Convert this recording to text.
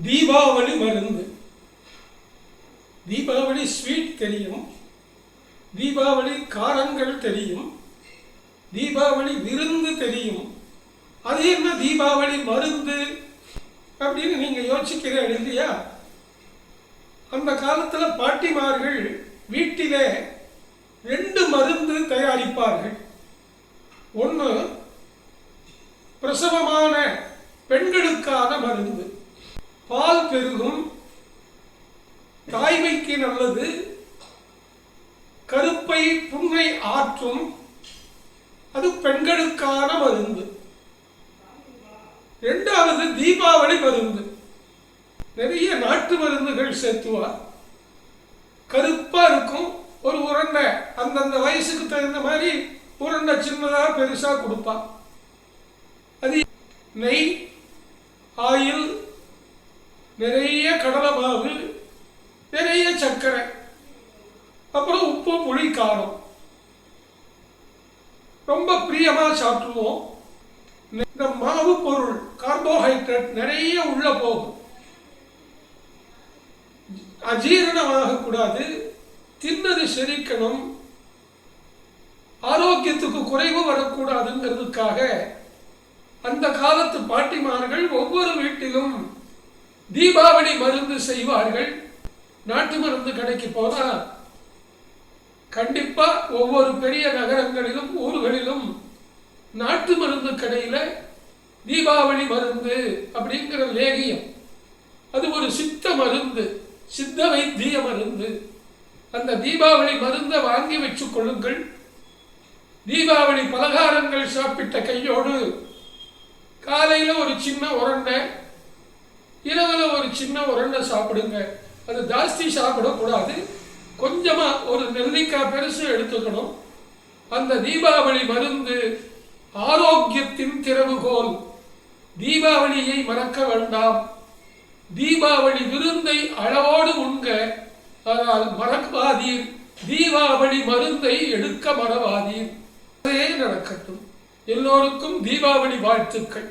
தீபாவளி மருந்து. தீபாவளி ஸ்வீட் தெரியும், தீபாவளி காரங்கள் தெரியும், தீபாவளி விருந்து தெரியும். அது என்ன தீபாவளி மருந்து அப்படின்னு நீங்க யோசிக்கிறீர்கள் இல்லையா? அந்த காலத்துல பாட்டிமார்கள் வீட்டிலே 2 மருந்து தயாரிப்பார்கள். ஒன்று பிரசவமான பெண்களுக்கான மருந்து, பால் பெருகும், தாய்மைக்கு நல்லது, கருப்பை புண்ணை ஆற்றும், அது பெண்களுக்கான மருந்து. 2வது தீபாவளி மருந்து. நிறைய நாட்டு மருந்துகள் சேர்த்துவார். கருப்பா இருக்கும் ஒரு உருண்டை, அந்தந்த வயசுக்கு தகுந்த மாதிரி உருண்டை சின்னதா பெருசா கொடுப்பா. அது நெய், ஆயில், நிறைய கடலை மாவு, நிறைய சர்க்கரை, அப்புறம் உப்பு, புளி, காரம். ரொம்ப பிரியமா சாப்பிடுவோம். இந்த மாவு பொருள் கார்போஹைட்ரேட் நிறைய உள்ள போகும், அஜீரணமாக கூடாது, தின்னது செரிக்கணும், ஆரோக்கியத்துக்கு குறைவு வரக்கூடாதுங்கிறதுக்காக அந்த காலத்து பாட்டிமார்கள் ஒவ்வொரு வீட்டிலும் தீபாவளி மருந்து செய்வார்கள். நாட்டு மருந்து கடைக்கு போனா கண்டிப்பா ஒவ்வொரு பெரிய நகரங்களிலும் ஊர்களிலும் நாட்டு மருந்து கடையில தீபாவளி மருந்து அப்படிங்கிற லேகியம், அது ஒரு சித்த மருந்து, சித்த வைத்திய மருந்து. அந்த தீபாவளி மருந்தை வாங்கி வச்சுக் கொள்ளுங்கள். தீபாவளி பலகாரங்கள் சாப்பிட்ட கையோடு காலையில ஒரு சின்ன உருண்டை, இரவுல ஒரு சின்ன உருண்டை சாப்பிடுங்க. அது ஜாஸ்தி சாப்பிடக்கூடாது, கொஞ்சமா ஒரு நெல்லிக்காய் பெருசு எடுத்துக்கணும். அந்த தீபாவளி மருந்து ஆரோக்கியத்தின் திறவுகோல். தீபாவளியை மறக்க வேண்டாம். தீபாவளி விருந்தை அளவோடு உண்க, ஆனால் மறக்காதீர். தீபாவளி மருந்தை எடுக்க மறவாதீர். நடக்கட்டும். எல்லோருக்கும் தீபாவளி வாழ்த்துக்கள்.